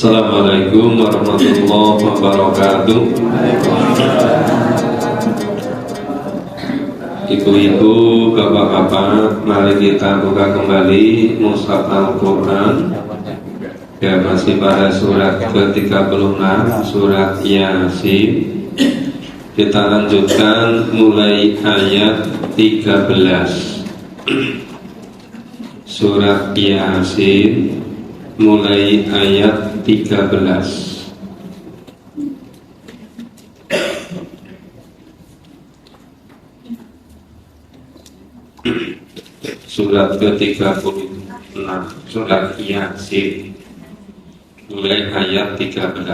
Assalamualaikum warahmatullahi wabarakatuh. Ibu-ibu, bapak-bapak, mari kita buka kembali Mushaf Al-Quran. Ya, masih pada surat ke-36, surat Yasin. Kita lanjutkan mulai ayat 13. Surat Yasin mulai ayat 13. Surat ke-36, surat Yasin mulai ayat 13.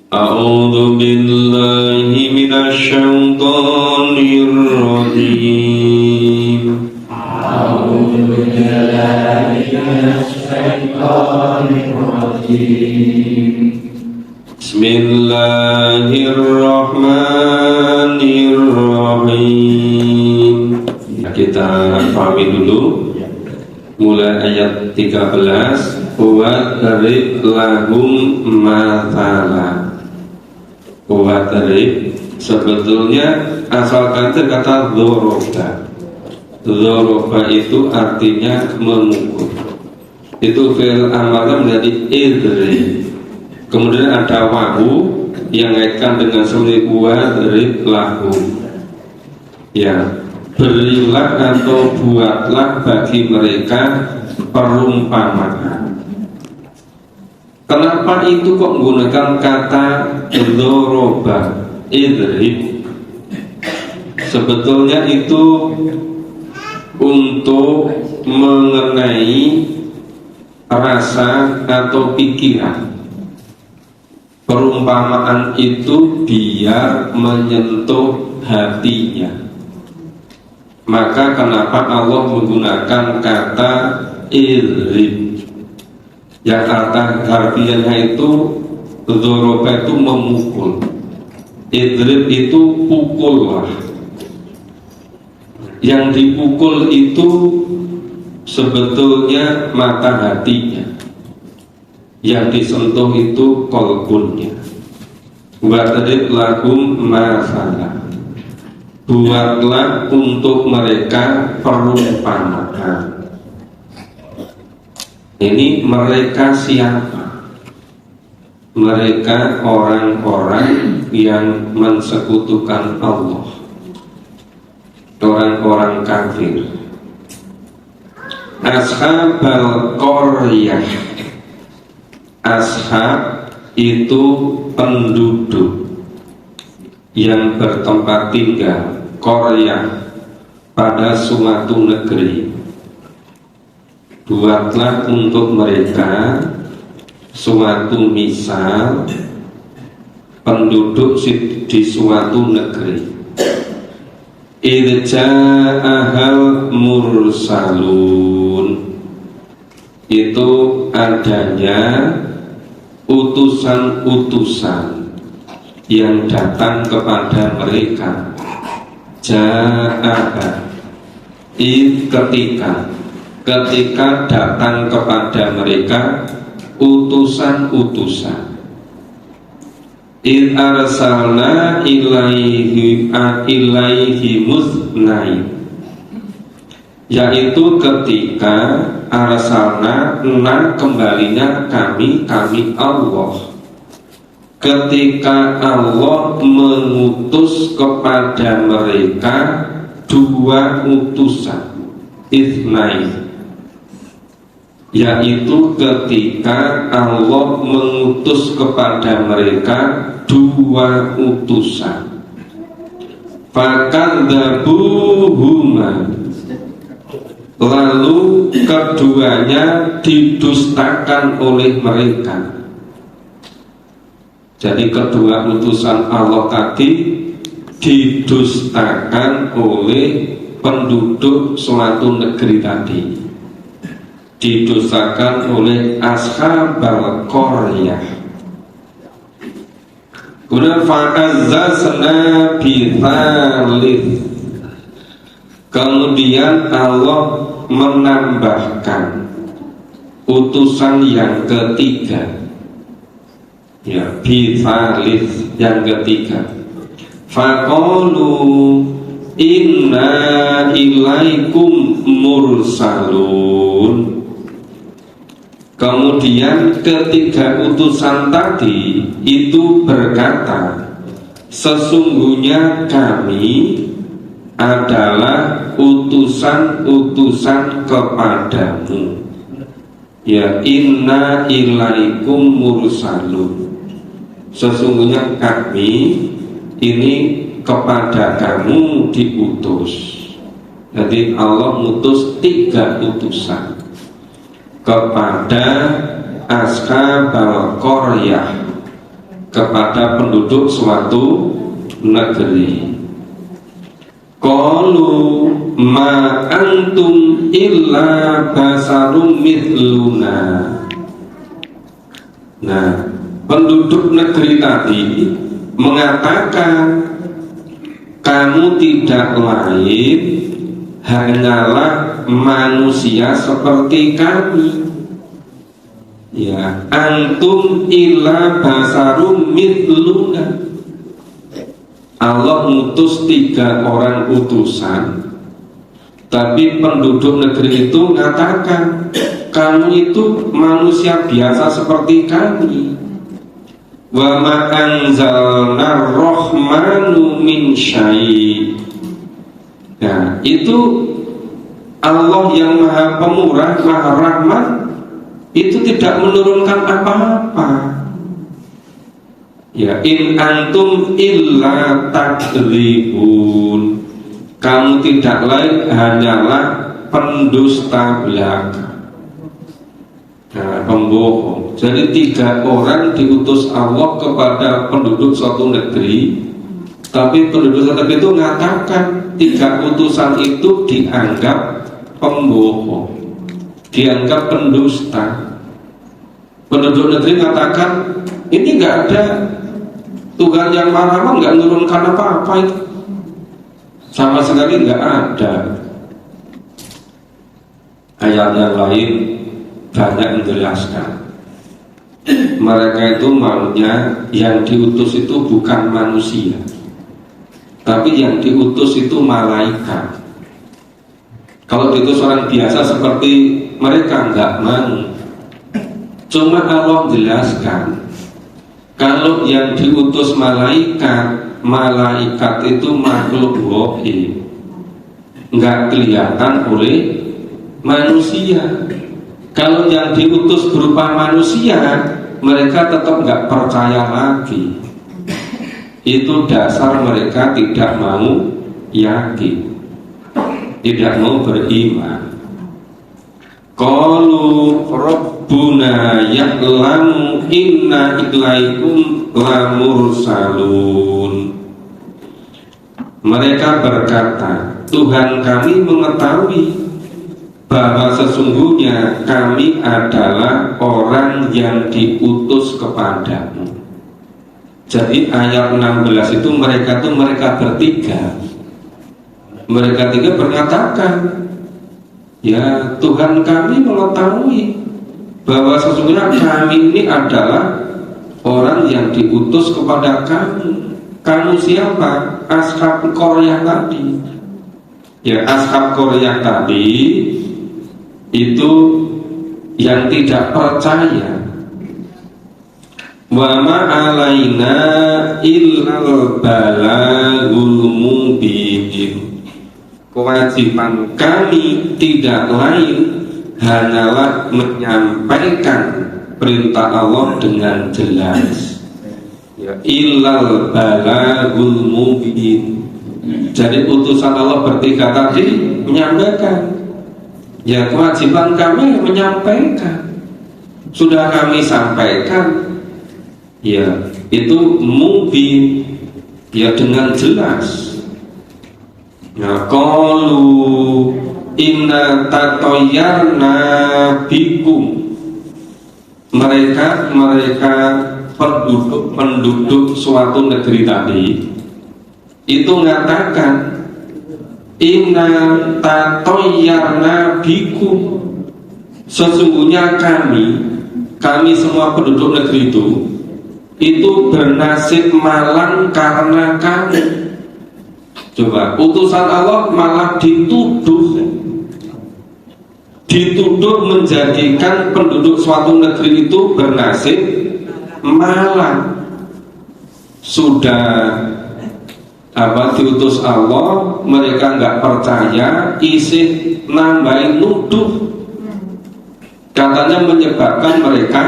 A'udzu billahi minasy syaithanir rajim. A'udzu billahi minasy syaitanir rajim. Bismillahirrahmanirrahim. Kita pahami dulu mulai ayat 13. Wadrib lahum mathala. Wadrib sebetulnya asal kata dzoroba. Dzoroba itu artinya memukul. Itu fi'il amarnya menjadi idrib. Kemudian ada wawu yang ngaitkan dengan seperti wadrib lahum. Ya, berilah atau buatlah bagi mereka perumpamaan. Kenapa itu kok menggunakan kata dzoroba, idrib? Sebetulnya itu untuk mengenai rasa atau pikiran. Perumpamaan itu biar menyentuh hatinya. Maka kenapa Allah menggunakan kata idrib? Yang kata harfiahnya itu dzoroba itu memukul, idrib itu pukullah. Yang dipukul itu sebetulnya mata hatinya, yang disentuh itu qalbunnya. Wadrib lahum mathalan, buatlah untuk mereka perumpamaan. Ini mereka siapa? Mereka orang-orang yang mensekutukan Allah, orang-orang kafir. Ashabal qaryah. Ashab itu penduduk yang bertempat tinggal, qaryah, pada suatu negeri. Buatlah untuk mereka suatu misal penduduk di suatu negeri. Irja'ahal mursalun, itu adanya utusan-utusan yang datang kepada mereka. Ja'aha, ketika datang kepada mereka utusan-utusan. Id arsalna ilaihi muznain, yaitu ketika arsalna kembalinya kami Allah. Ketika Allah mengutus kepada mereka dua utusan, itsnain, yaitu ketika Allah mengutus kepada mereka dua utusan. Fakadzabuhuma, lalu keduanya didustakan oleh mereka. Jadi kedua utusan Allah tadi didustakan oleh penduduk suatu negeri tadi, didustakan oleh ashabal qaryah. Kemudian fa'azzazna bithalith, kemudian Allah menambahkan utusan yang ketiga, ya, bitsalis yang ketiga. Faqalu inna ilaikum mursalun. Kemudian ketiga utusan tadi itu berkata, sesungguhnya kami adalah utusan-utusan kepadamu. Ya, inna ilaikum mursalun. Sesungguhnya kami ini kepada kamu diutus. Jadi Allah mengutus 3 utusan kepada ashabal qaryah, kepada penduduk suatu negeri. Qalu ma antum illa basarum mithluna. Nah, penduduk negeri tadi mengatakan, kamu tidak lain hanyalah manusia seperti kami. Ya, antum illa basarum mithluna. Allah mengutus 3 orang utusan, tapi penduduk negeri itu mengatakan, kamu itu manusia biasa seperti kami. Wa ma anzalna rahmanu min syai'. Nah, itu Allah yang Maha Pemurah, Maha Rahman itu tidak menurunkan apa-apa. Ya, in antum illa takdzibun. Kamu tidak lain hanyalah pendusta belaka. Nah, pembohong. Jadi 3 orang diutus Allah kepada penduduk suatu negeri, tapi penduduk suatu negeri itu mengatakan 3 utusan itu dianggap pembohong, dianggap pendusta. Penduduk negeri mengatakan, ini nggak ada Tuhan yang marah, nggak menurunkan apa-apa itu, sama sekali nggak ada. Ayat yang lain banyak menjelaskan, mereka itu maunya yang diutus itu bukan manusia, tapi yang diutus itu malaikat. Kalau diutus orang biasa seperti mereka nggak mau. Cuma Allah jelaskan, kalau yang diutus malaikat, malaikat itu makhluk gaib, nggak kelihatan oleh manusia. Kalau yang diutus berupa manusia, mereka tetap nggak percaya lagi. Itu dasar mereka tidak mau yakin, tidak mau beriman. Qalu rabbuna ya'lamu inna ilaikum lamursalun. Mereka berkata, Tuhan kami mengetahui bahwa sesungguhnya kami adalah orang yang diutus kepadamu. Jadi ayat 16 itu mereka bertiga. Mereka 3 berkatakan, ya, Tuhan kami mengetahui bahwa sesungguhnya kami ini adalah orang yang diutus kepada kamu. Kamu siapa? Ashab Qaryah tadi. Ya, Ashab Qaryah tadi itu yang tidak percaya. Wa ma alaina illal balagul mubin. Kewajiban kami tidak lain hanyalah menyampaikan perintah Allah dengan jelas. Ya, illal balagul mubin. Jadi utusan Allah bertiga tadi menyampaikan. Ya, kewajiban kami menyampaikan. Sudah kami sampaikan. Ya, itu mubin. Ya, dengan jelas. Ya, qalu inna tatoyarna bikum. Mereka penduduk suatu negeri tadi itu mengatakan, inna tatoyarna bikum, Sesungguhnya kami semua penduduk negeri itu bernasib malang karena kamu. Coba, utusan Allah malah dituduh menjadikan penduduk suatu negeri itu bernasib malang. Sudah diutus Allah, mereka nggak percaya, isi nambahin nuduh, katanya menyebabkan mereka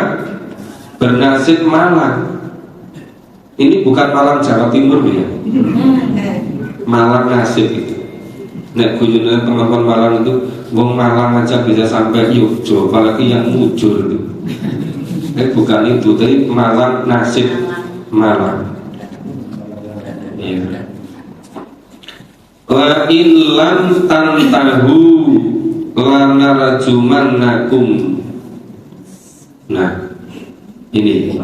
bernasib malang. Ini bukan Malang Jawa Timur ya, Malang nasib itu. Nek guyonane teman-teman Malang itu, wong Malang aja bisa sampai Yogyo, apalagi yang mujur itu. Bukan itu, tapi Malang nasib Malang. Ya. La illam tantahu lanarjumannakum. Nah, ini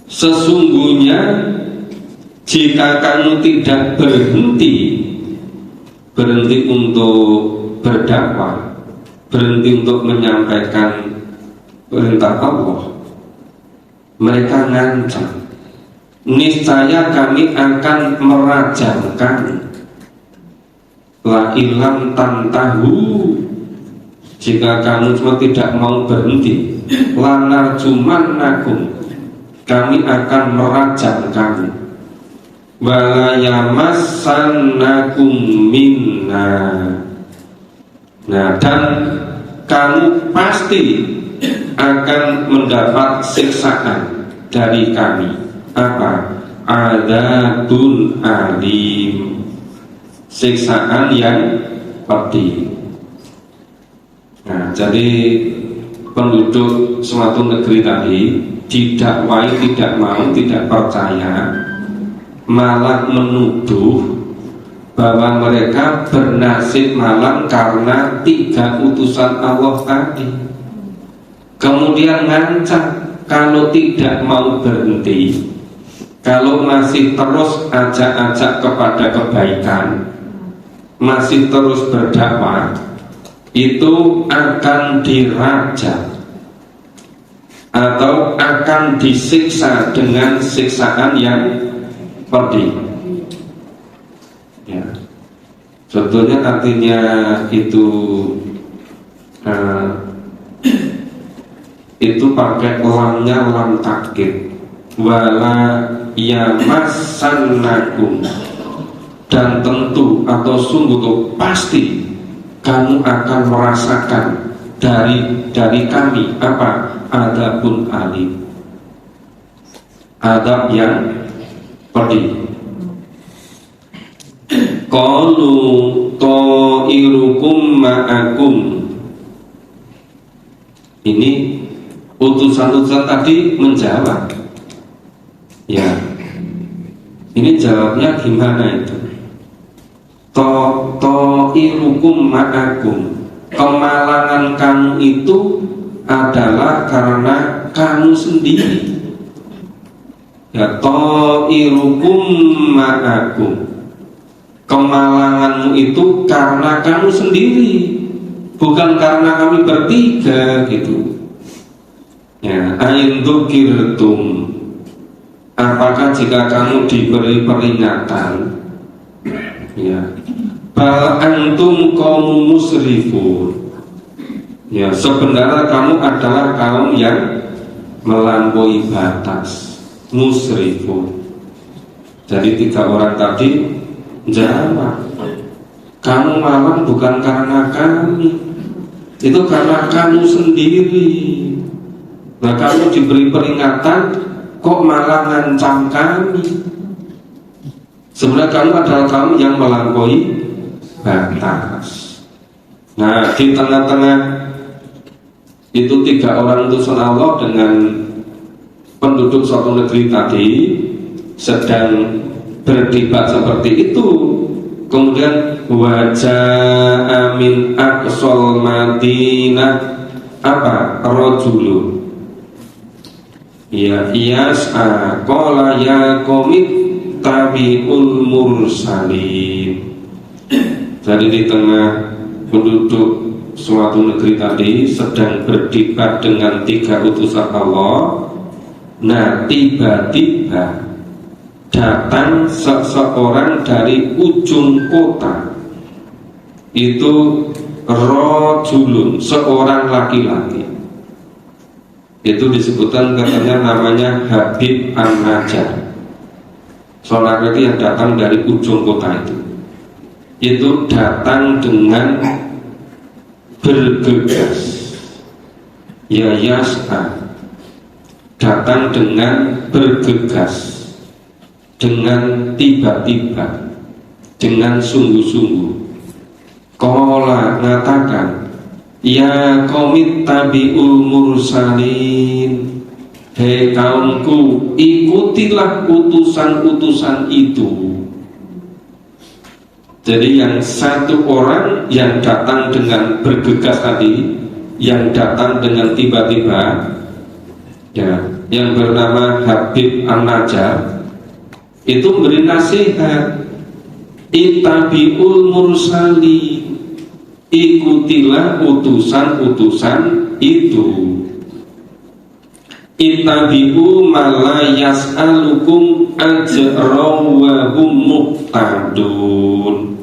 sesungguhnya jika kamu tidak berhenti untuk berdakwah, berhenti untuk menyampaikan perintah Allah, mereka ngancam, niscaya kami akan merajamkan. La ilam tantahu, jika kamu cuma tidak mau berhenti, lanarjumannakum, kami akan merajam kamu. Wala yamassannakum minna. Nah, dan kamu pasti akan mendapat siksaan dari kami. Apa? Adzabun alim, siksaan yang pedih. Nah, jadi penduduk suatu negeri tadi didakwai tidak mau, tidak percaya, malah menuduh bahwa mereka bernasib malang karena 3 utusan Allah tadi. Kemudian ngancam, kalau tidak mau berhenti, kalau masih terus ajak-ajak kepada kebaikan, masih terus berdakwah, itu akan dirajam atau akan disiksa dengan siksaan yang pedih. Ya. Sebetulnya artinya itu pakai lamnya lam takkid, wala yamassannakum, dan tentu atau sungguh pasti kamu akan merasakan dari kami apa? Adzabun alim, adab yang pedih. Qalu ta'irukum ma'akum. Ini utusan-utusan tadi menjawab. Ya, ini jawabnya gimana itu? Ta'irukum ma'akum, kemalangan kamu itu adalah karena kamu sendiri. Ya, ta'irukum ma'akum, kemalanganmu itu karena kamu sendiri, bukan karena kami bertiga gitu. Ya, ain dzukirtum, apakah jika kamu diberi peringatan, ya, bal antum kaum musrifun, ya, sebenarnya kamu adalah kaum yang melampaui batas, musrifun. Jadi 3 orang tadi jawab, kamu malang bukan karena kami, itu karena kamu sendiri. Nah, kamu diberi peringatan kok malah ngancam kami. Sebenarnya kamu adalah kamu yang melampaui batas. Nah, di tengah-tengah itu 3 orang utusan Allah dengan penduduk suatu negeri tadi sedang berdebat seperti itu. Kemudian wajah min aqsal madinah apa? Rajulun ya yas'a qala ya qomit tabi'ul mursalin. Jadi di tengah penduduk suatu negeri tadi sedang berdebat dengan 3 utusan Allah. Nah, tiba-tiba datang seseorang dari ujung kota. Itu rajulun, seorang laki-laki. Itu disebutkan katanya namanya Habib An-Najjar. Seorang laki yang datang dari ujung kota itu datang dengan bergegas, ya yas'a, datang dengan bergegas, dengan tiba-tiba, dengan sungguh-sungguh. Qala, ngatakan, ya qaumit tabi'ul mursalin, hei kaumku, ikutilah utusan-utusan itu. Jadi yang satu orang yang datang dengan bergegas tadi, yang datang dengan tiba-tiba, ya, yang bernama Habib An-Najjar, itu beri nasihat, ittabi'ul mursali, ikutilah utusan-utusan itu. Ittabi'u ma la yas'alukum ajran wa hum muhtadun.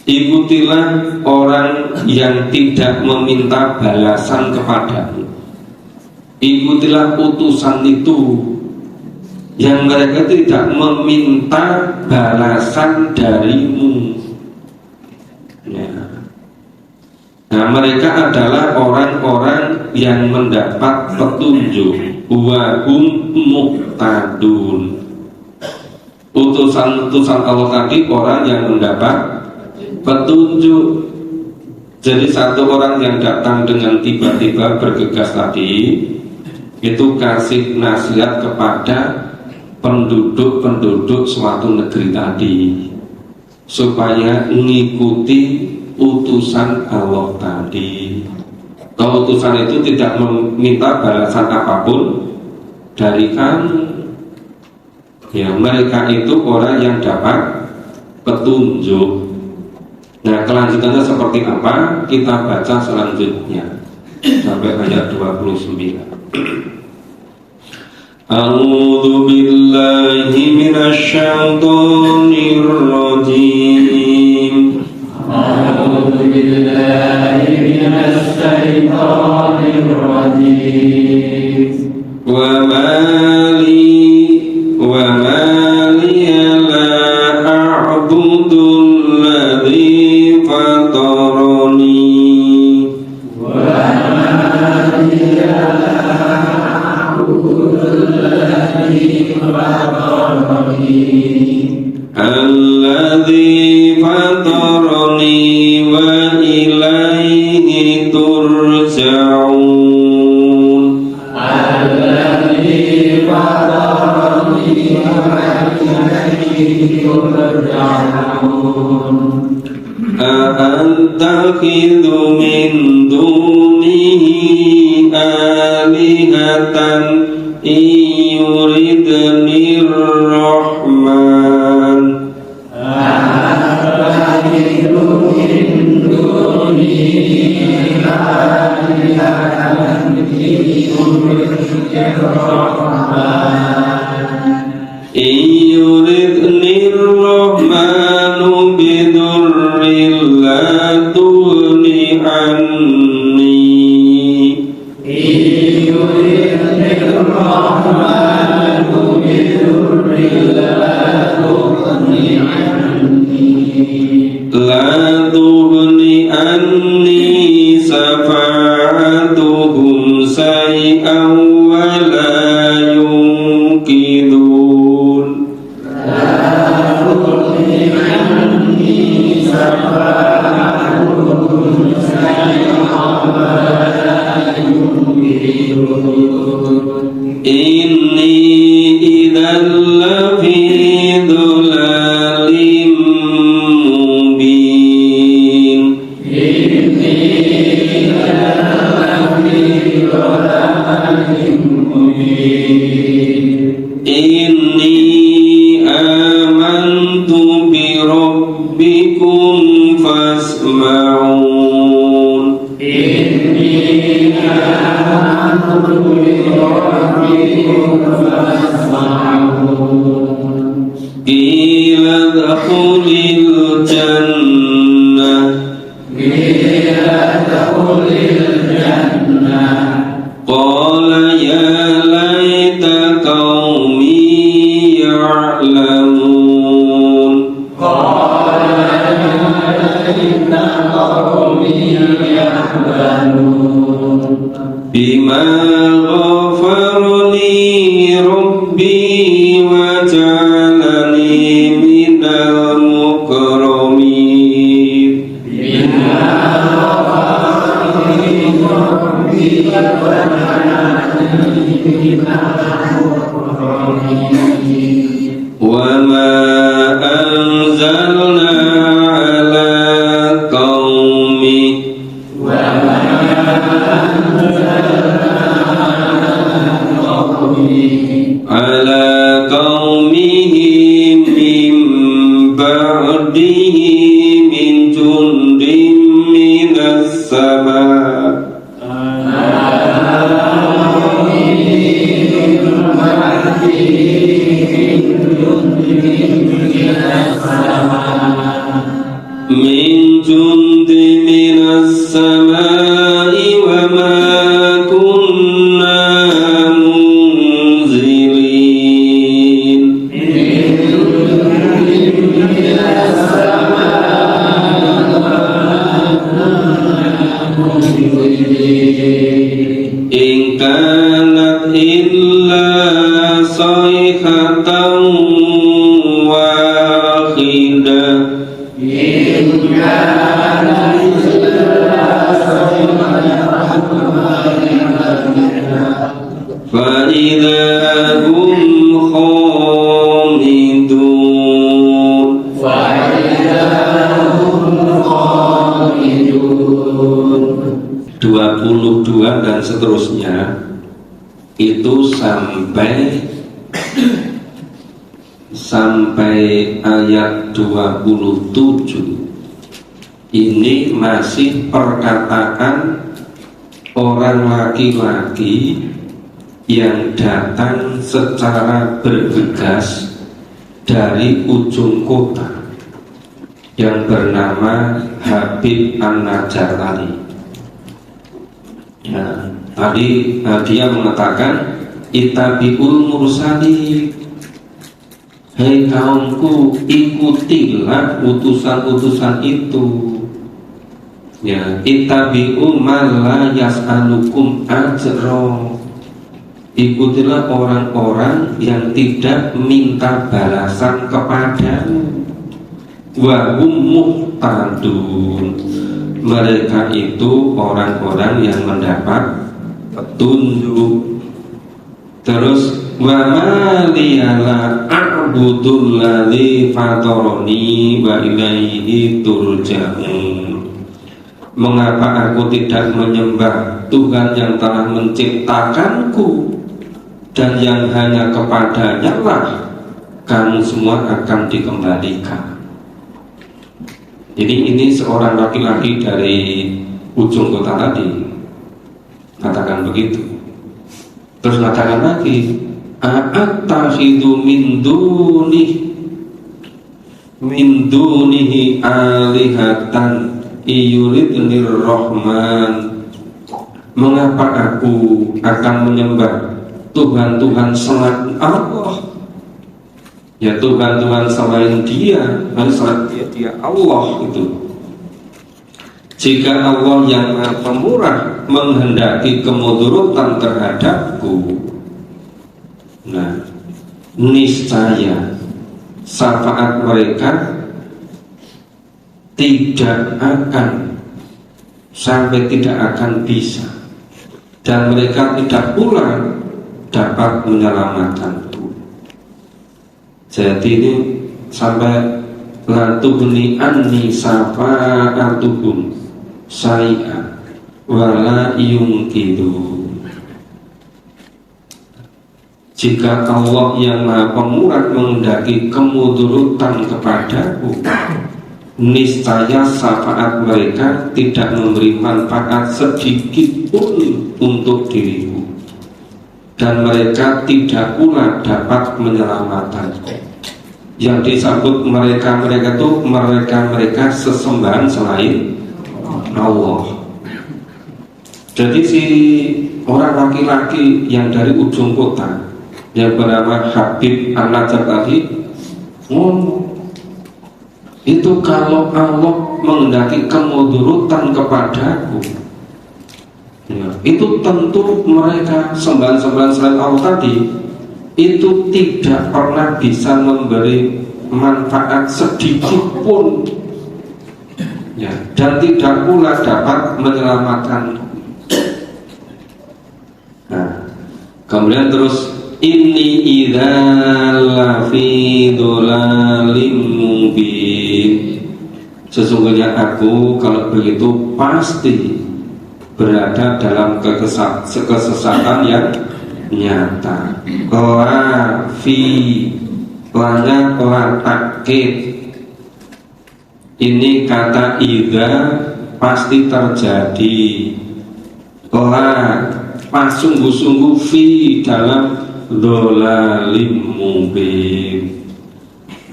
Ikutilah orang yang tidak meminta balasan kepadamu. Ikutilah utusan itu yang mereka tidak meminta balasan darimu. Ya. Nah, mereka adalah orang-orang yang mendapat petunjuk. Wa hum muhtadun. Utusan-utusan Allah tadi orang yang mendapat petunjuk. Jadi satu orang yang datang dengan tiba-tiba bergegas tadi itu kasih nasihat kepada penduduk-penduduk suatu negeri tadi supaya mengikuti utusan Allah tadi. Kalau utusan itu tidak meminta balasan apapun dari kamu, ya mereka itu orang yang dapat petunjuk. Nah, kelanjutannya seperti apa? Kita baca selanjutnya sampai ayat 29. A'udzu billahi minasy syaithanir rajim. A'udzu billahi minasy syaithanir rajim. Wa mali la a'budu alladhi fatarani wa mali la a'budu alladhi fatarani wa ilayhi turja'un. Alladhi fatarani wa ilayhi turja'un. A'attakhidhu min dunihi alihatan yuridnir rahman. A'attakhidhu min dunihi alihatan yuridnir rahman. Yuridnir rahmanu bidurrin la tughni anni. Yuridnir rahmanu bidurrin la tughni anni. La tughni anni safa'atuhum say'an wa la yunqidun. La tughni anni safa'atuhum say'an wa la yunqidun. Inni idzal lafi dhulalin mubin. Inni idzal lafi dhulalin mubin. Inni amantu bi rabbikum fasma'un. Qila dakhulil jannah qala ya laita qaumi ya'lamun bima ghafarani rabbi wa ja'alani minal mukramin wa ma anzalna ala qaumi ala qaumihi min ba'dihi min jundin minas sama' min jundi minas sama'i wa ma kunna munzilin in kanat illa sayhatan wahidah فَإِذَا هُمْ خَامِدُونَ 22 dan seterusnya itu sampai ayat 27 ini masih perkataan orang laki-laki yang datang secara bergegas dari ujung kota yang bernama Habib An-Najjar. Ya, tadi dia mengatakan ittabi'ul mursali, hei kaumku ikutilah utusan-utusan itu. Ya, ittabi'u man la yas'alukum ajra, ikutilah orang-orang yang tidak minta balasan kepadamu. Wa hum muhtadun, mereka itu orang-orang yang mendapat petunjuk. Terus wa ma liyala a'budul ladzi fatarani wa ilaihi turja'un, mengapa aku tidak menyembah Tuhan yang telah menciptakanku dan yang hanya kepadanya lah kamu semua akan dikembalikan. Jadi ini seorang laki-laki dari ujung kota tadi katakan begitu. Terus katakan lagi, a'attakhidhu min dunihi alihatan iyuridnir rahman, mengapa aku akan menyembah Tuhan-Tuhan selain Allah? Ya Tuhan-Tuhan selain dia, selain dia Allah itu. Jika Allah yang Maha Pemurah menghendaki kemudaratan terhadapku, nah niscaya syafaat mereka tidak akan sampai tidak akan bisa, dan mereka tidak pula dapat menyelamatkanku. Jadi ini sampai la tughni anni syafa'atuhum syai'a wala yunqidu. Jika Allah yang Maha Pemurah menghendaki kemudaratan kepadaku, niscaya syafaat mereka tidak memberi manfaat sedikit pun untuk diriku. dan mereka tidak pula dapat menyelamatkanku. Yang disebut mereka itu mereka sesembahan selain Allah. Jadi si orang laki-laki yang dari ujung kota yang bernama Habib An-Najjar tadi ngomong, itu kalau Allah menghendaki kemudurutan kepadaku, ya, itu tentu mereka sembahan-sembahan selain Allah tadi itu tidak pernah bisa memberi manfaat sedikit pun, ya, dan tidak pula dapat menyelamatkan. Nah, kemudian terus inni idza lafi dhalalim mubin, sesungguhnya aku kalau begitu pasti berada dalam kesesatan yang nyata. Lafi lanya takkid, ini kata idza pasti terjadi, pas sungguh-sungguh fi dalam dhalalim mubin,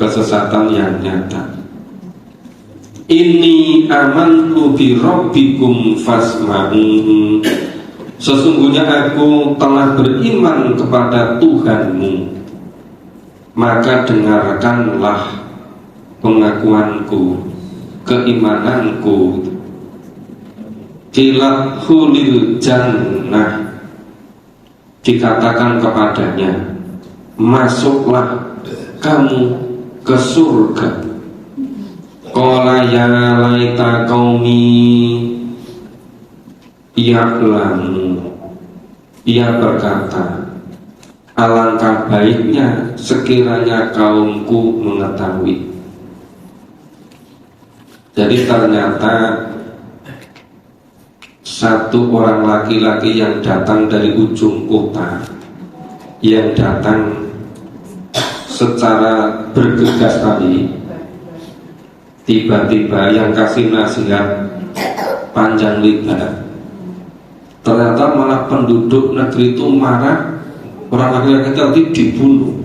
kesesatan yang nyata. Inni amantu bi rabbikum fasma'un, sesungguhnya aku telah beriman kepada Tuhanmu, maka dengarkanlah pengakuanku, keimananku. Kilahulil jannah, dikatakan kepadanya, masuklah kamu ke surga. Qala ya laita qaumi ya'lamu, ia berkata, alangkah baiknya sekiranya kaumku mengetahui. Jadi ternyata satu orang laki-laki yang datang dari ujung kota, yang datang secara bergegas tadi, tiba-tiba yang kasih nasihat panjang lebar, ternyata malah penduduk negeri itu marah. Orang laki-laki tadi dibunuh,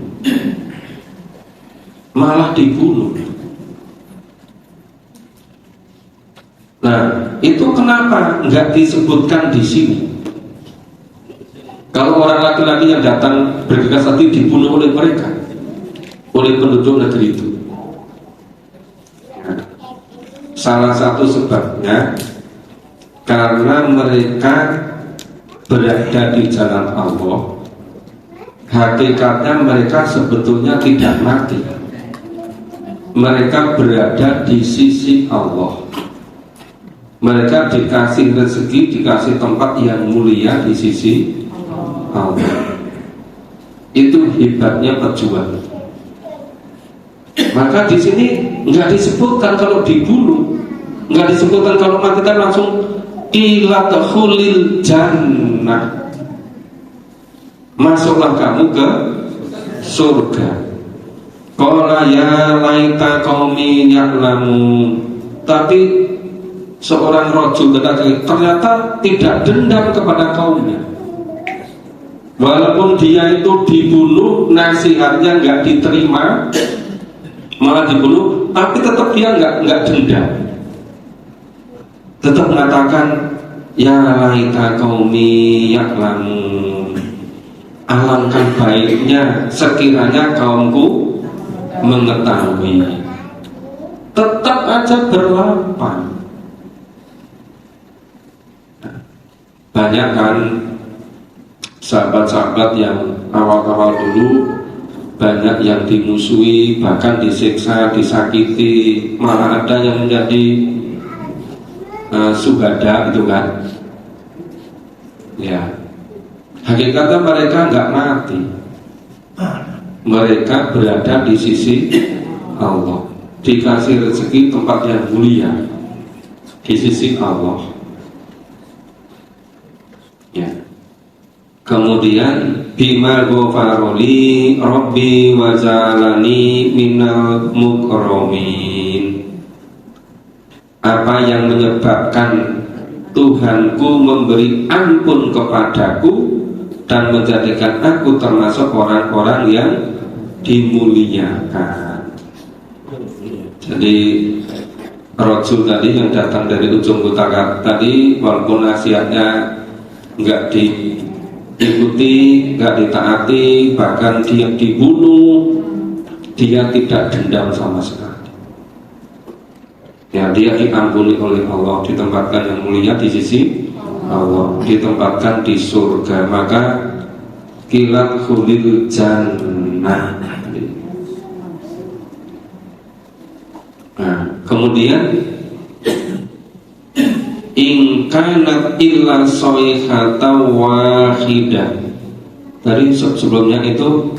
malah dibunuh. Nah, itu kenapa nggak disebutkan di sini? Kalau orang laki-laki yang datang bergegas tadi dibunuh oleh mereka, oleh penduduk negeri itu. Nah, salah satu sebabnya karena mereka berada di jalan Allah. Hakikatnya mereka sebetulnya tidak mati. Mereka berada di sisi Allah. Mereka dikasih rezeki, dikasih tempat yang mulia di sisi Allah. Itu hebatnya pejuang. Maka di sini nggak disebutkan kalau dibunuh, nggak disebutkan kalau mati, kan langsung ilatkhulil jannah, masuklah kamu ke surga. Qala ya laita qaumi ya'lamun, tapi seorang rajul ternyata tidak dendam kepada kaumnya. Walaupun dia itu dibunuh, nasihatnya nggak diterima, malah dibunuh, tapi tetap dia nggak dendam. Tetap mengatakan ya laita qaumi ya'lamun, alangkah baiknya sekiranya kaumku mengetahui. Tetap aja berlapan. Banyak kan sahabat-sahabat yang awal-awal dulu banyak yang dimusuhi, bahkan disiksa, disakiti, malah ada yang menjadi syuhada gitu kan. Ya, hakikatnya mereka nggak mati, mereka berada di sisi Allah, dikasih rezeki tempat yang mulia di sisi Allah. Ya. Kemudian bima ghafaroli rabbi waj'alani minal mukramin, apa yang menyebabkan Tuhanku memberi ampun kepadaku dan menjadikan aku termasuk orang-orang yang dimuliakan. Jadi Rajul tadi yang datang dari ujung kota tadi, walaupun nasihatnya nggak diikuti, nggak ditaati, bahkan dia dibunuh, dia tidak dendam sama sekali. Ya, dia diampuni oleh Allah, ditempatkan yang mulia di sisi Allah, ditempatkan di surga. Maka kilat khulil jannah. Nah, kemudian in kanat illa sayhata wahidah. Dari sebelumnya itu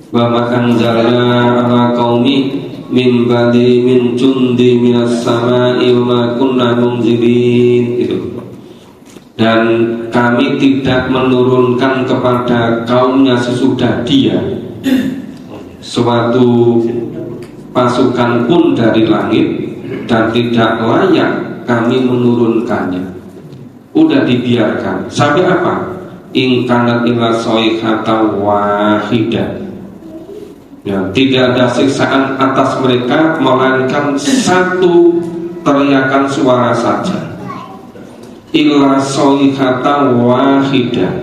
wa ma anzalna ala qaumi min ba'di min jundi minas sama'i wa ma kunna munzilin itu. Dan kami tidak menurunkan kepada kaumnya sesudah dia suatu pasukan pun dari langit, dan tidak layak kami menurunkannya. Udah dibiarkan. Sampai apa? In kanat illa sayhata wahidah. Ya, tidak ada siksaan atas mereka melainkan satu teriakan suara saja. Illa sayhata wahidah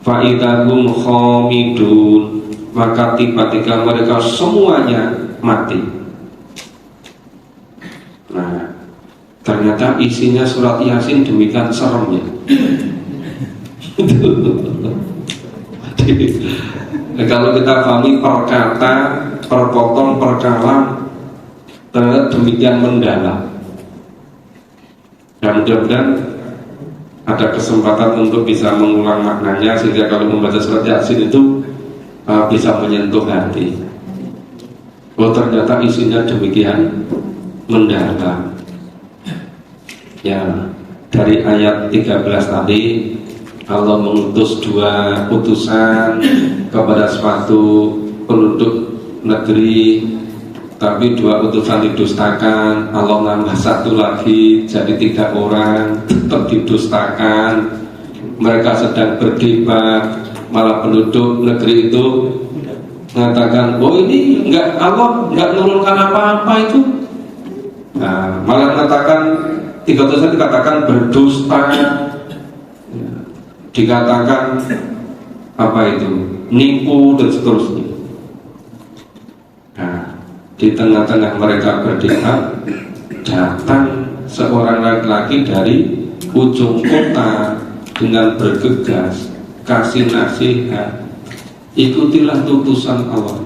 fa idahum khamidun. Maka tiba-tiba mereka semuanya mati. Nah, ternyata isinya surat Yasin demikian seremnya. Kalau kita pahami per kata, per potong, per kalam, ternyata demikian mendalam. Dan mudah-mudahan ada kesempatan untuk bisa mengulang maknanya, sehingga kalau membaca surat Yasin itu bisa menyentuh hati. Oh, ternyata isinya demikian mendalam. Ya, dari ayat 13 tadi Allah mengutus dua utusan kepada suatu penduduk negeri, tapi dua utusan didustakan. Allah nambah satu lagi jadi 3 orang, tetap didustakan. Mereka sedang berdebat, malah penduduk negeri itu mengatakan, oh ini Allah nggak nurunkan apa-apa itu. Nah, malah mengatakan 3 utusan dikatakan berdusta, dikatakan apa itu, nipu dan seterusnya. Nah, di tengah-tengah mereka berdebat, datang seorang laki-laki dari ujung kota dengan bergegas kasih nasihat. Ikutilah utusan Allah.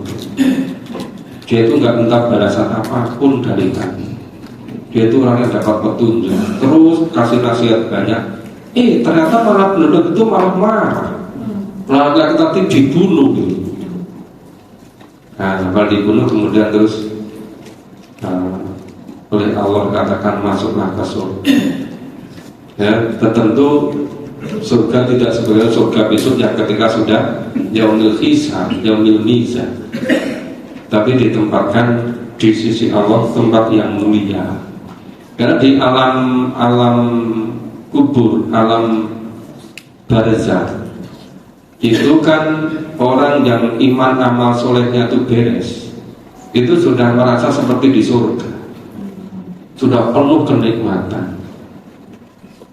Dia itu nggak minta balasan apapun dari kami. Dia itu orang yang dapat petunjuk. Terus kasih nasihat banyak. Ternyata malah penduduk itu malah marah. Malah laki-laki dibunuh gitu. Nah, kalau dibunuh kemudian terus oleh Allah katakan masuklah ke surga. Ya, tentu surga tidak sebagai surga besok yang ketika sudah yaumil hisab, yaumil mizan, tapi ditempatkan di sisi Allah, tempat yang mulia. Karena di alam kubur, alam barzakh itu kan orang yang iman amal solehnya itu beres, itu sudah merasa seperti di surga, sudah penuh kenikmatan.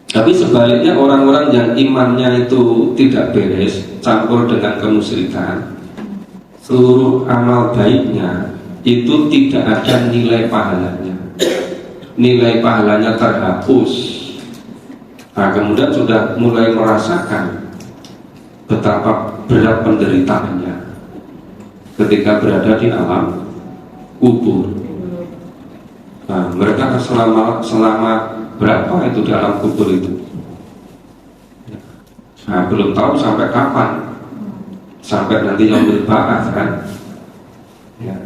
Tapi sebaliknya orang-orang yang imannya itu tidak beres, campur dengan kemusyrikan, seluruh amal baiknya itu tidak ada nilai pahalanya. Nilai pahalanya terhapus. Nah, kemudian sudah mulai merasakan betapa berat penderitaannya ketika berada di alam kubur. Nah, mereka selama berapa itu dalam kubur itu? Nah, belum tahu sampai kapan. Sampai nanti yaumil ba'ats kan? Ya.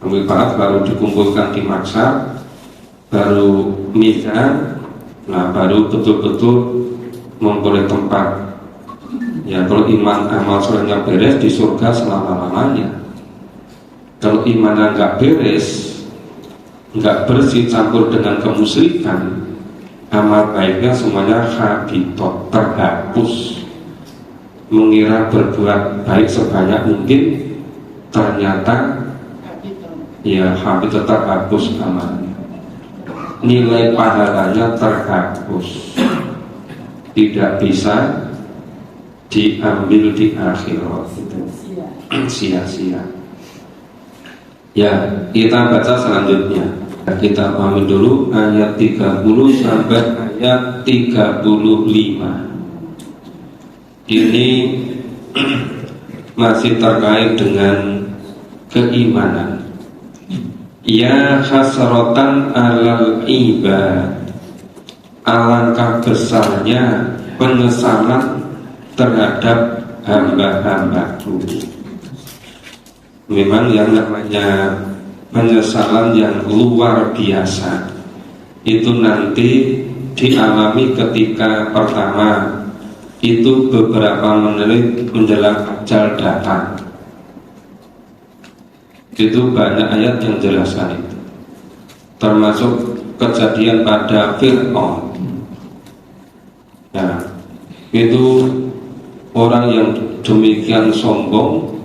Yaumil ba'ats baru dikumpulkan di mahsyar, baru mizan, nah baru betul-betul memperoleh tempat. Ya, kalau iman amal solehnya beres di surga selama-lamanya. Kalau imannya nggak beres, nggak bersih, campur dengan kemusyrikan, amal baiknya semuanya habitot, terhapus. mengira berbuat baik sebanyak mungkin, ternyata ya habis tetap hapus amalnya, nilai pahalanya terhapus, tidak bisa diambil di akhirat, itu sia-sia. Ya, kita baca selanjutnya. Kita pahami dulu ayat 30 sampai ayat 35. Ini masih terkait dengan keimanan. Ya hasratan alal ibad, alangkah besarnya penyesalan terhadap hamba-hambaku. Memang yang namanya penyesalan yang luar biasa itu nanti dialami ketika pertama itu beberapa menit menjelang ajal datang. Itu banyak ayat yang jelaskan itu, termasuk kejadian pada Fir'aun. Nah, itu orang yang demikian sombong,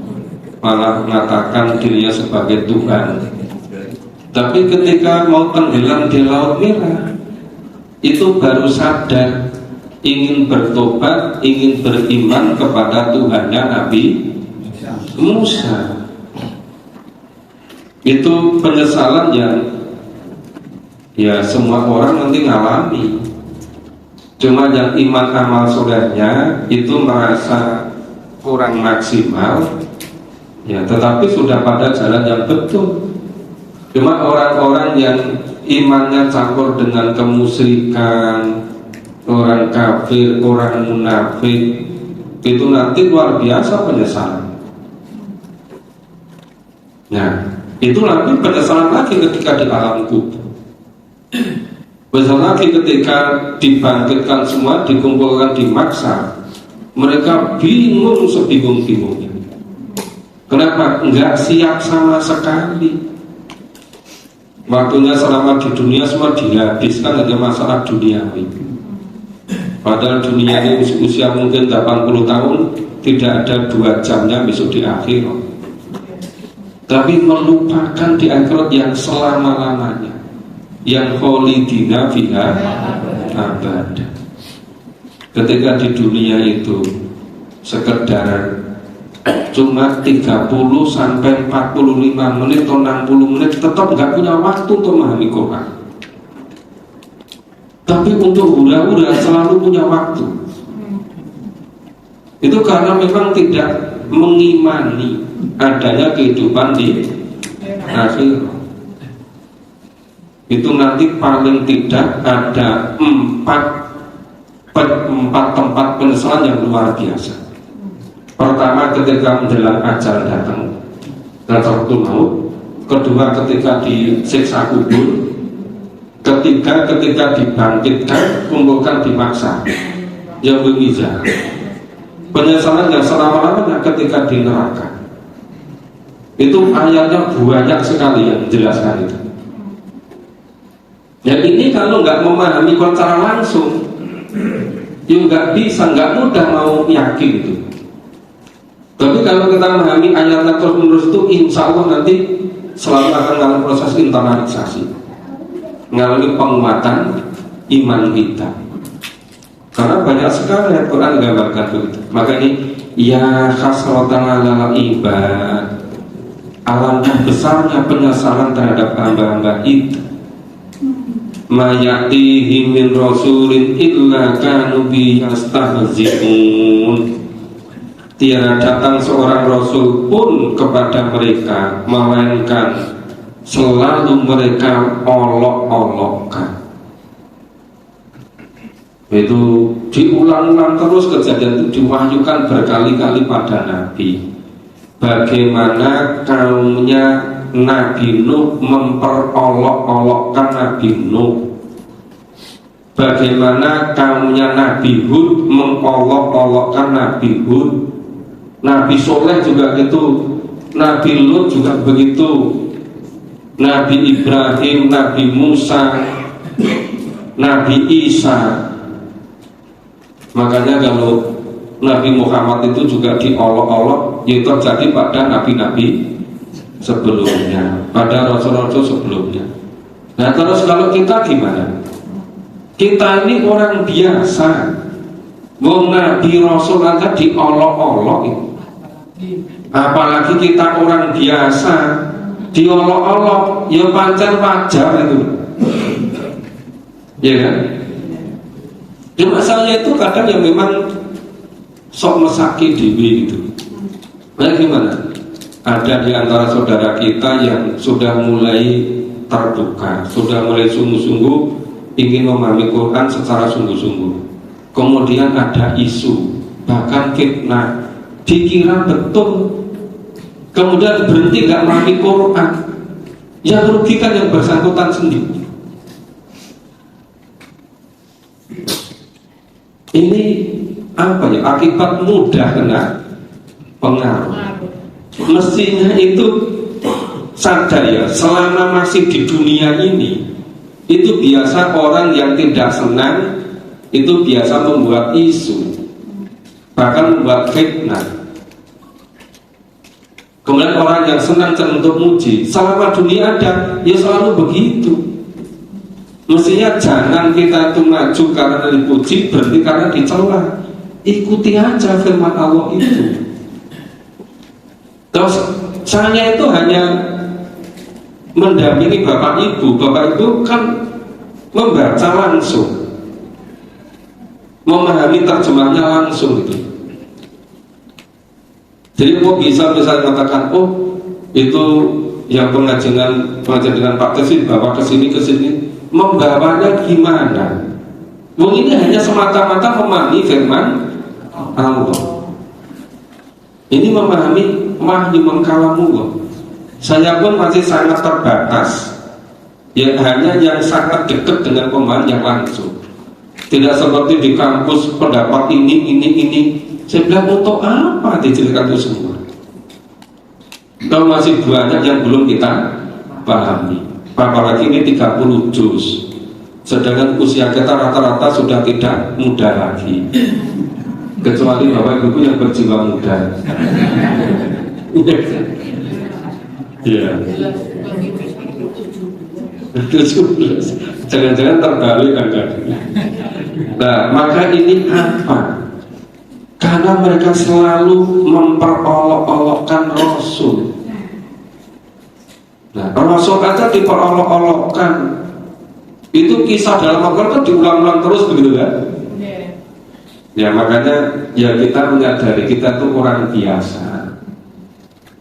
malah mengatakan dirinya sebagai Tuhan. Tapi ketika mau tenggelam di Laut Merah, itu baru sadar, ingin bertobat, ingin beriman kepada Tuhannya Nabi Musa. Itu penyesalan yang ya semua orang nanti ngalami. Cuma yang iman amal solehnya itu merasa kurang maksimal, ya tetapi sudah pada jalan yang betul. Cuma orang-orang yang imannya campur dengan kemusyrikan, orang kafir, orang munafik, itu nanti luar biasa penyesalan. Nah, itu nanti penyesalan lagi ketika di alam kubur. Besar lagi ketika dibangkitkan semua, dikumpulkan di mahsyar, mereka bingung sebingung-bingungnya. Kenapa? Enggak siap sama sekali. Waktunya selama di dunia semua dihabiskan hanya masalah duniawi. Padahal dunia ini usia mungkin 80 tahun, tidak ada 2 jamnya besok di akhirat. Tapi melupakan di akhirat yang selama-lamanya, yang kholidina fiha abada. Ketika di dunia itu sekedar cuma 30 sampai 45 menit atau 60 menit, tetap nggak punya waktu untuk memahami Quran. Tapi untuk hura-hura selalu punya waktu. Itu karena memang tidak mengimani adanya kehidupan di akhirat. Itu nanti paling tidak ada 4 tempat penyesalan yang luar biasa. Pertama ketika menjelang ajal datang dan Sakaratul Maut. Kedua ketika disiksa kubur. Ketiga ketika dibangkitkan, kumpulkan di mahsyar yang bermizan. Penyesalan yang selama-lamanya ketika di neraka. Itu ayatnya banyak sekali yang menjelaskan itu. Ya ini kalau nggak memahami secara langsung, ya nggak bisa, nggak mudah mau yakin itu. Tapi kalau kita memahami ayatnya terus menerus itu, insya Allah nanti selalu akan mengalami proses internalisasi, mengalami penguatan iman kita. Karena banyak sekali ayat Quran gambarkan begitu. Maka ini ya hasratan alal ibad, alangkah besarnya penyesalan terhadap hamba-hamba itu. Ma ya'tihi min rasulin illa kanu bi yastahzi'un. Tiada datang seorang rasul pun kepada mereka, melainkan selalu mereka olok-olokkan. Itu diulang-ulang terus, kejadian itu diwahyukan berkali-kali pada Nabi. Bagaimana kaumnya Nabi Nuh memperolok-olokkan Nabi Nuh, bagaimana kaumnya Nabi Hud mengolok-olokkan Nabi Hud. Nabi Soleh juga gitu, Nabi Lut juga begitu, Nabi Ibrahim, Nabi Musa, Nabi Isa. Makanya kalau Nabi Muhammad itu juga diolok-olok, yang terjadi pada nabi-nabi sebelumnya, pada rasul-rasul sebelumnya. Nah terus kalau kita gimana? Kita ini orang biasa, wong nabi rasul aja diolok-olok, apalagi kita orang biasa diolok-olok, ya pancen wajar itu, ya kan? Cuma saya itu kadang yang memang sok mesaki dewi gitu. Nah gimana? Ada di antara saudara kita yang sudah mulai terbuka, sudah mulai sungguh-sungguh ingin memahami Quran secara sungguh-sungguh. Kemudian ada isu, bahkan fitnah, dikira betul. Kemudian berhenti gak memahami Quran, yang merugikan yang bersangkutan sendiri. Ini apa ya? Akibat mudah kena pengaruh. Mestinya itu sadar ya, selama masih di dunia ini, itu biasa orang yang tidak senang itu biasa membuat isu, bahkan membuat fitnah. Kemudian orang yang senang untuk muji, selama dunia ada, ya selalu begitu. Mestinya jangan kita itu maju karena dipuji, berhenti karena dicela. Ikuti aja firman Allah itu. Terus saya itu hanya mendampingi bapak ibu kan membaca langsung, memahami terjemahnya langsung gitu. Jadi kok bisa misalnya mengatakan, oh itu yang pengajian dengan Pak Tesi bawa ke sini, membawanya gimana? Ini hanya semata-mata memahami firman Allah. Ini memahami wahyu mengkalamullah. Saya pun masih sangat terbatas, ya hanya yang sangat dekat dengan pemahaman yang langsung. Tidak seperti di kampus pendapat ini. Saya bilang untuk apa diceritakan itu semua? Kalau masih banyak yang belum kita pahami. Apalagi ini 30 juz, sedangkan usia kita rata-rata sudah tidak muda lagi. Kecuali bapak ibu yang berjiwa muda. Iya. 17. Jangan-jangan terbalik kan? Nah, maka ini apa? Karena mereka selalu memperolok-olokkan Rasul. Nah, Rasul aja diperolok-olokkan. Itu kisah dalam Al-Quran kan diulang-ulang terus begitu kan? Ya makanya ya kita menyadari kita itu orang biasa.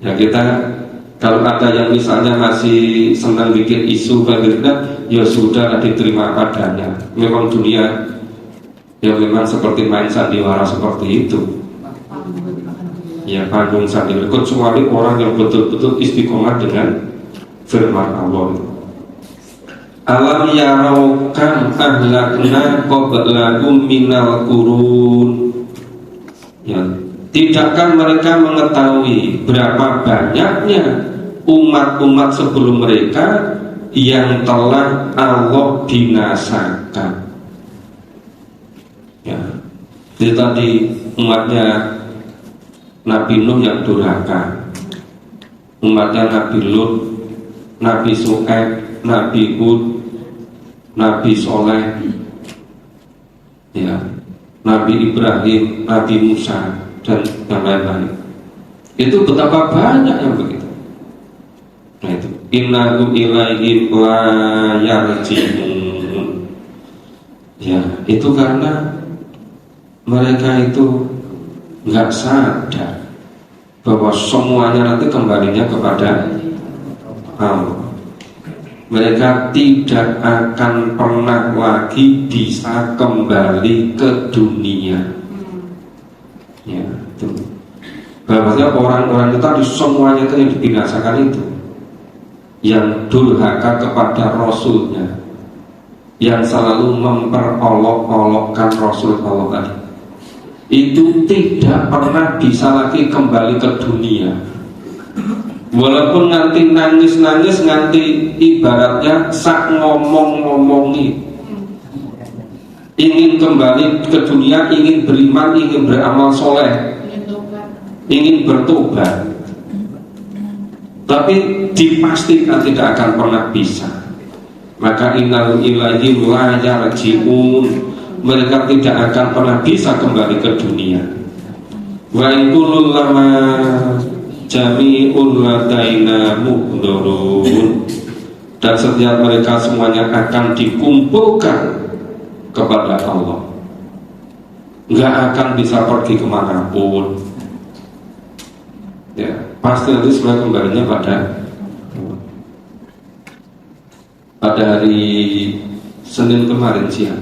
Ya kita kalau ada yang misalnya masih senang bikin isu bagaimana, ya sudah diterima padanya. Memang dunia ya memang seperti main sandiwara seperti itu. Ya panggung sandiwara. Kecuali orang yang betul-betul istiqomah dengan firman Allah. Alam yarau kam ahlakna qablahum minal qurun. Ya, tidakkah mereka mengetahui berapa banyaknya umat-umat sebelum mereka yang telah Allah binasakan? Ya, jadi tadi umatnya Nabi Nuh yang durhaka, umatnya Nabi Lut, Nabi Syuaib, Nabi Hud, Nabi Soleh, ya, Nabi Ibrahim, Nabi Musa, dan yang lain-lain. Itu betapa banyak yang begitu. Nah itu, innahum ilaihim la yarji'un. Ya, itu karena mereka itu nggak sadar bahwa semuanya nanti kembalinya kepada Allah. Mereka tidak akan pernah lagi bisa kembali ke dunia. Ya, itu. Bahwasanya orang-orang itu tadi semuanya itu yang dibinasakan itu, yang durhaka kepada Rasulnya, yang selalu memperolok-olokkan Rasul Allah tadi, itu tidak pernah bisa lagi kembali ke dunia. Walaupun nanti nangis-nangis, nanti ibaratnya sak ngomong-ngomongi, ingin kembali ke dunia, ingin beriman, ingin beramal soleh, ingin bertobat, tapi dipastikan tidak akan pernah bisa. Maka innal ilaihi la yarji'un, mereka tidak akan pernah bisa kembali ke dunia. Wa in kullu lama jami'un ladaina muhdurun, dan setiap mereka semuanya akan dikumpulkan kepada Allah, nggak akan bisa pergi kemanapun. Ya, pasti nanti semua kembalinya pada hari Senin kemarin siang.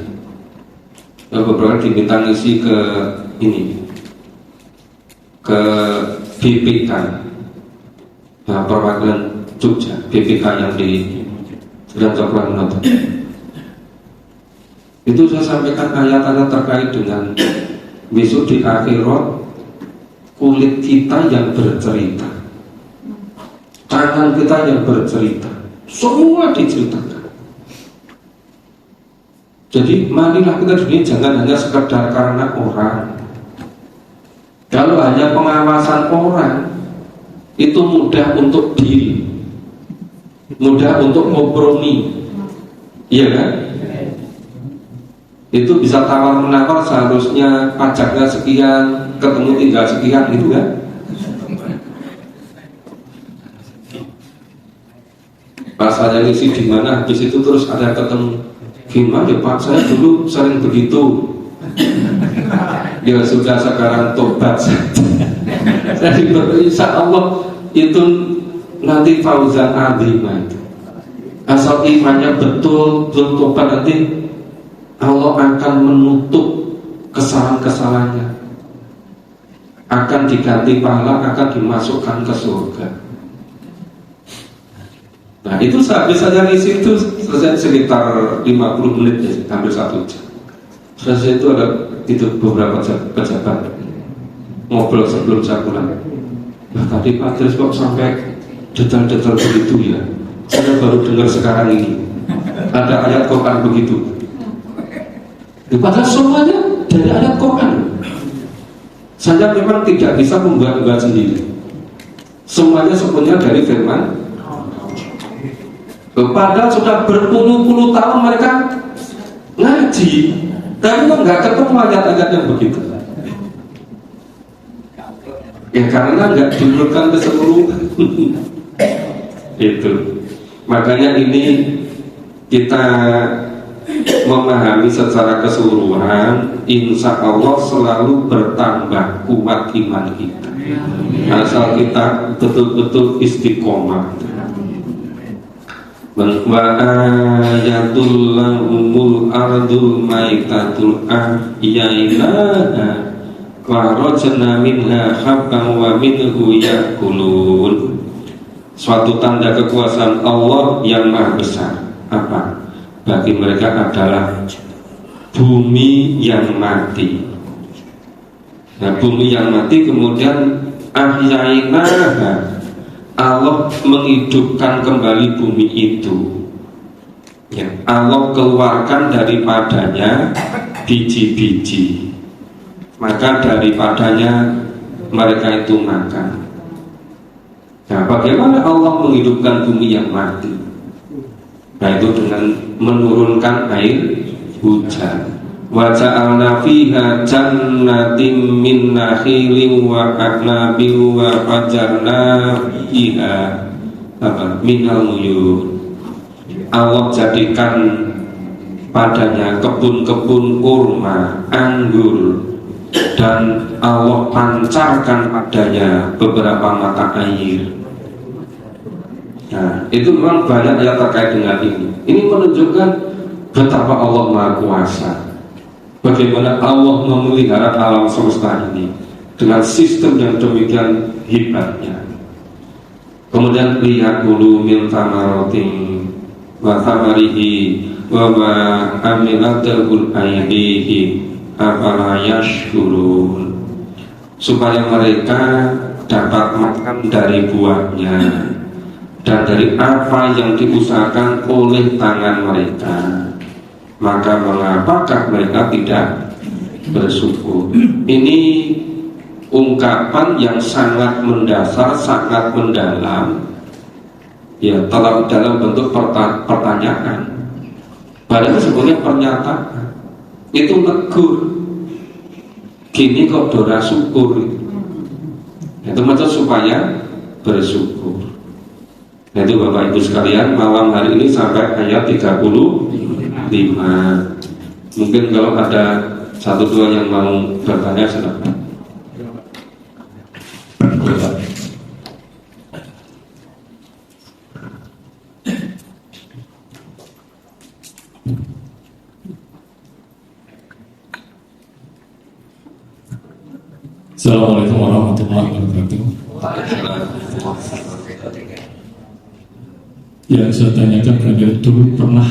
Beberapa diminta ngisi ke ini, ke BPK, nah, perwakilan Jogja, BPK yang di Jalan Coklat Noto. Itu saya sampaikan ayat-ayat terkait dengan besok di akhirat, kulit kita yang bercerita, tangan kita yang bercerita, semua diceritakan. Jadi marilah kita dunia jangan hanya sekedar karena orang. Kalau hanya pengawasan orang, itu mudah untuk diri, mudah untuk kompromi, iya kan? Itu bisa tawar menawar, seharusnya pajaknya sekian, ketemu tinggal sekian, gitu kan? Pas saya ngisi di mana, habis itu terus ada ketemu, gimana ya Pak, saya dulu sering begitu. Ya sudah, sekarang tobat saja. Jadi insya Allah itu nanti fauzan azimah itu. Asal imannya betul tobat, nanti Allah akan menutup kesalahan-kesalahannya, akan diganti pahala, akan dimasukkan ke surga. Nah itu habis saya ngisi itu selesai sekitar 50 menit ya, hampir 1 jam. Selesai itu ada itu beberapa pejabat ngobrol sebelum saya pulang. Nah tadi Pak Tris kok sampai detail-detail begitu ya, saya baru dengar sekarang ini ada ayat Quran begitu. Padahal semuanya dari ayat Quran. Saya memang tidak bisa membuat sendiri. Semuanya sebenarnya dari firman. Padahal sudah berpuluh-puluh tahun mereka ngaji, tapi kok nggak ketemu ayat-ayat yang begitu. Ya karena nggak diurutkan keseluruhan. Itu. Makanya ini kita memahami secara keseluruhan, insya Allah selalu bertambah kuat iman kita, asal kita betul-betul istiqomah. Wa ayatul lahumul ardul maitatul ahyainaha wa rajna minha habban wa minhu yakulun. Suatu tanda kekuasaan Allah yang maha besar apa? Bagi mereka adalah bumi yang mati. Nah, bumi yang mati kemudian ahyainaha, Allah menghidupkan kembali bumi itu. Ya, Allah keluarkan daripadanya biji-biji, maka daripadanya mereka itu makan. Nah, bagaimana Allah menghidupkan bumi yang mati? Nah, itu dengan menurunkan air hujan. Wa ja'alna fiha jannatin min nakhilin wa a'nabin wa fajarna fiha minal uyun. Allah jadikan padanya kebun-kebun kurma, anggur, dan Allah pancarkan padanya beberapa mata air. Nah, itu memang banyak yang terkait dengan ini. Ini menunjukkan betapa Allah Maha Kuasa. Bagaimana Allah memelihara alam semesta ini dengan sistem yang demikian hebatnya. Kemudian lihat dulu min tamaratin wa thamarihi wa ma amilatahul aidihi afala yashkurun, supaya mereka dapat makan dari buahnya dan dari apa yang diusahakan oleh tangan mereka. maka mengapakah mereka tidak bersyukur? Ini ungkapan yang sangat mendasar, sangat mendalam, ya, dalam bentuk pertanyaan. Padahal sebenarnya pernyataan. Itu negur. Gini kok dora syukur. Itu maksud supaya bersyukur. Nah, itu Bapak Ibu sekalian, malam hari ini sampai ayat 35. Mungkin kalau ada satu dua yang mau bertanya, silakan. Assalamualaikum warahmatullahi wabarakatuh. Yang saya tanyakan karena dulu pernah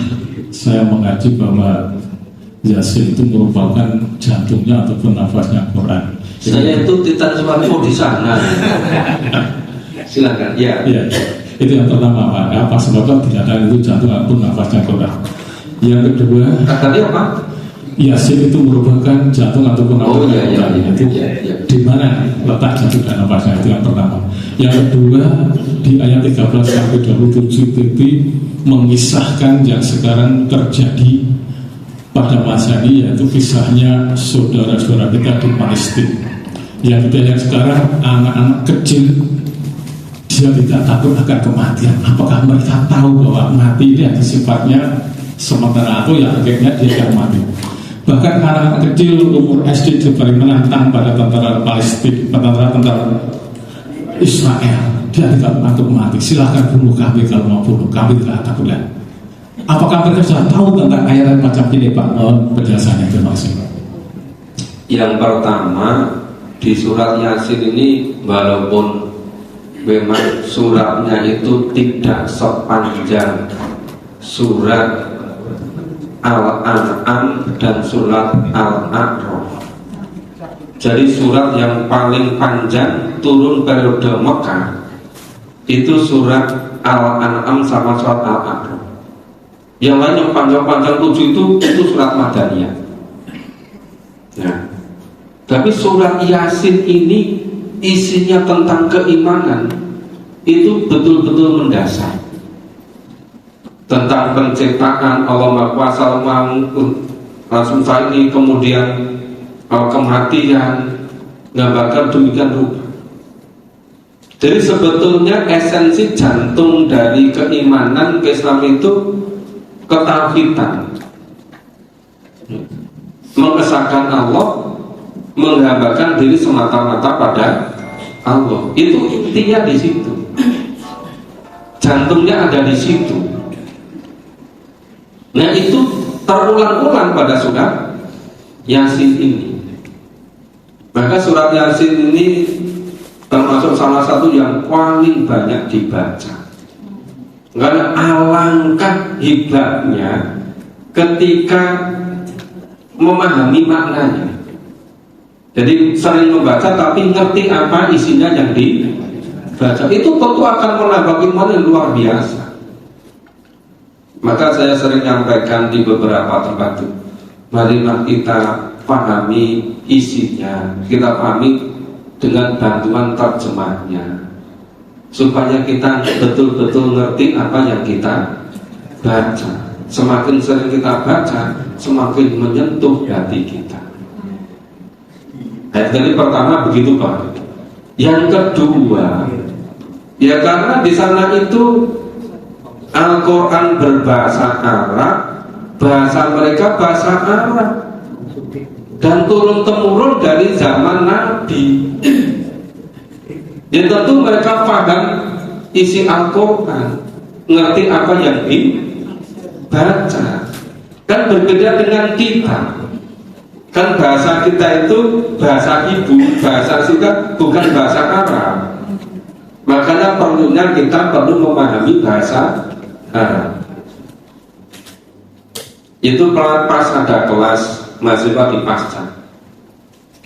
saya mengaji bahwa Yasin itu merupakan jantungnya ataupun nafasnya Quran. Saya itu Titan Suwarno di sana. Silakan. Ya. Ya, itu yang pertama Pak. Apa sebabnya dikatakan itu jantung ataupun nafasnya Quran? Yang kedua, Tadi apa? Yasin itu merupakan jantung ataupun nafasnya Quran. Itu di mana letak jantung dan nafasnya, itu yang pertama. Yang kedua, di ayat 13 sampai 27 itu mengisahkan yang sekarang terjadi pada masa ini, yaitu kisahnya saudara-saudara kita di Palestina. Yang kita yang sekarang anak-anak kecil, dia tidak takut akan kematian. Apakah mereka tahu bahwa mati ini ada sifatnya sementara atau ya akhirnya dia akan mati? Bahkan anak-anak kecil umur SD juga menantang pada tentara Palestina, tentara Israel. Dia tidak takut mati. Silahkan bunuh kami kalau mau bunuh kami, tidak takut. Apakah mereka sudah tahu tentang ayat macam ini Pak? Penjelasannya terima kasih. Yang pertama, di surat Yasin ini walaupun memang suratnya itu tidak sepanjang surat Al-An'am dan surat Al-A'raf. Jadi surat yang paling panjang turun periode Mekah itu surat Al-An'am sama surat Al-A'raf. Yang lain yang panjang-panjang 7 itu surat Madaniyah. Nah, tapi surat Yasin ini isinya tentang keimanan, itu betul-betul mendasar. Tentang penciptaan Allah Maha Kuasa, langsung ini, kemudian kematian, gambarkan demikian rupa. Jadi sebetulnya esensi jantung dari keimanan ke Islam itu ketauhidan, mengesahkan Allah, menghambakan diri semata-mata pada Allah. Itu intinya di situ. Jantungnya ada di situ. Nah, itu terulang-ulang pada surat Yasin ini. Maka surat Yasin ini termasuk salah satu yang paling banyak dibaca. Karena alangkah hebatnya ketika memahami maknanya. Jadi sering membaca tapi ngerti apa isinya yang dibaca. Itu tentu akan menambah iman yang luar biasa. Maka saya sering menyampaikan di beberapa tempat itu, marilah kita pahami isinya, kita pahami dengan bantuan terjemahnya, supaya kita betul-betul ngerti apa yang kita baca. Semakin sering kita baca, semakin menyentuh hati kita. Jadi pertama begitu Pak. Yang kedua, ya karena di sana itu Al-Quran berbahasa Arab, bahasa mereka bahasa Arab, dan turun-temurun dari zaman Nabi. Ya tentu mereka paham isi Al-Quran, ngerti apa yang dibaca. Kan berbeda dengan kita. Kan bahasa kita itu bahasa ibu, bahasa kita bukan bahasa Arab. Makanya perlunya kita perlu memahami bahasa Arab. Itu pas ada kelas mahasiswa di Pasca,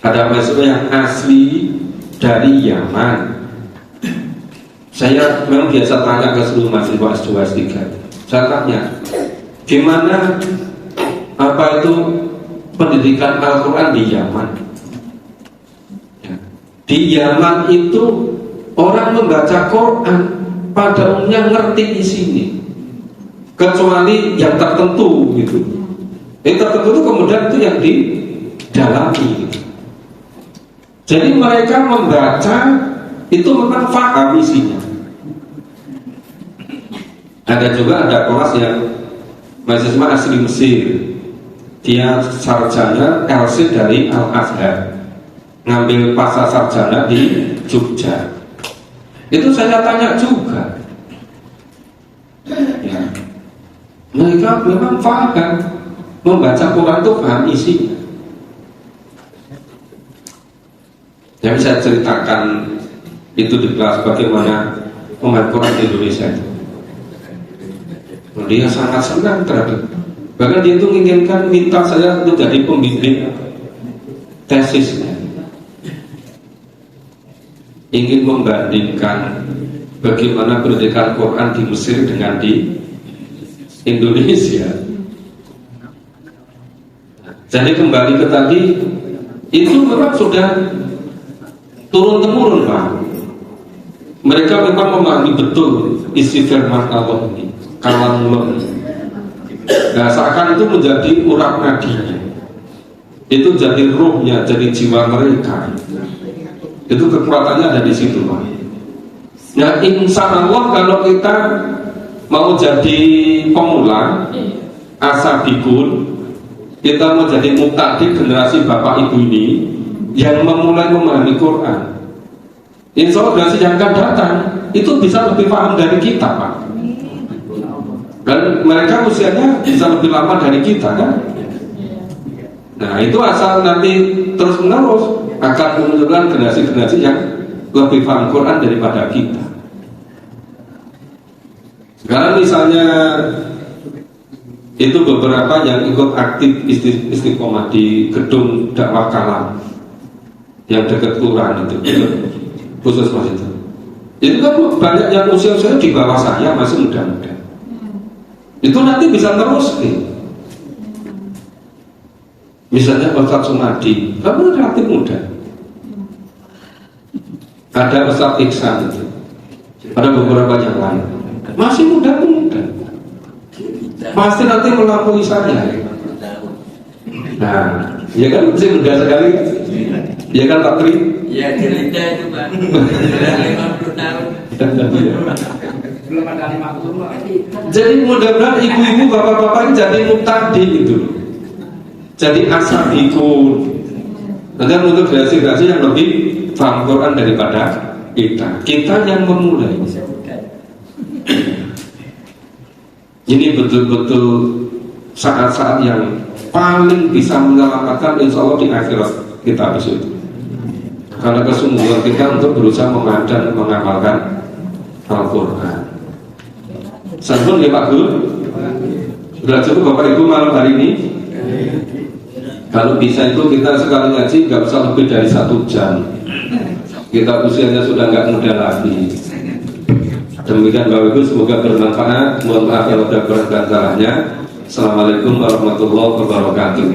ada mahasiswa yang asli dari Yaman. Saya memang biasa tanya ke seluruh mahasiswa S2, S3. Saya tanya, gimana apa itu pendidikan Al-Quran di Yaman. Ya. Di Yaman itu orang membaca Quran pada umumnya ngerti isinya, kecuali yang tertentu gitu. Yang tertentu itu kemudian itu yang didalami gitu. Jadi mereka membaca itu memang paham isinya. Ada juga kelas yang mahasiswa asli Mesir, dia sarjana LC dari Al-Azhar, ngambil pasca sarjana di Jogja. Itu saya tanya juga, ya, mereka memang paham membaca Quran itu paham isinya. Yang saya ceritakan itu di kelas bagaimana membaca Quran di Indonesia itu. Dia sangat senang terhadap, bahkan dia itu menginginkan minta saya untuk jadi pembimbing tesisnya, ingin membandingkan bagaimana pendidikan Quran di Mesir dengan di Indonesia. Jadi kembali ke tadi, itu memang sudah turun temurun Pak. Mereka memang memahami betul isi firman Allah ini, kalamullah. Nah, seakan itu menjadi urat nadinya, itu jadi ruhnya, jadi jiwa mereka. Itu kekuatannya ada di situ Pak. Nah, insya Allah kalau kita mau jadi pemula, asabikun, kita mau jadi muktadid generasi bapak ibu ini yang memulai memahami Quran, insya Allah generasi yang akan datang itu bisa lebih paham dari kita Pak. Dan mereka usianya bisa lebih lama dari kita kan. Nah itu asal nanti terus menerus akan memunculkan generasi-generasi yang lebih paham Quran daripada kita. Sekarang misalnya itu beberapa yang ikut aktif istiqomah di gedung dakwah Kalam yang dekat Quran itu khusus Mas itu kan banyak yang usia-usia di bawah saya, masih muda-muda. Itu nanti bisa terus nih. Misalnya Ustaz Sumadi, kamu relatif muda. Ada Ustaz Iksan itu, ada beberapa yang lain masih muda-muda, pasti nanti melampaui saya. Nah, ya kan masih muda sekali, ya kan Pak Tri? Ya cerita itu Pak, 50 tahun. Belum ada 50. Jadi mudah-mudahan ibu-ibu, bapak-bapak ini jadi muktadi itu, jadi asabikun. Nanti untuk generasi-generasi yang lebih paham Quran daripada kita yang memulai. Ini betul-betul saat-saat yang paling bisa menyelamatkan insya Allah di akhirat kita besok. Karena kesungguhan kita untuk berusaha mengajar dan mengamalkan Al-Quran. Sampun ya Pak Guru. Sudah cukup Bapak Ibu malam hari ini. Kalau bisa itu kita sekali ngaji nggak usah lebih dari 1 jam. Kita usianya sudah nggak muda lagi. Demikian Bapak Ibu, semoga bermanfaat. Mohon maaf kalau ada kurang dan salahnya. Assalamualaikum warahmatullahi wabarakatuh.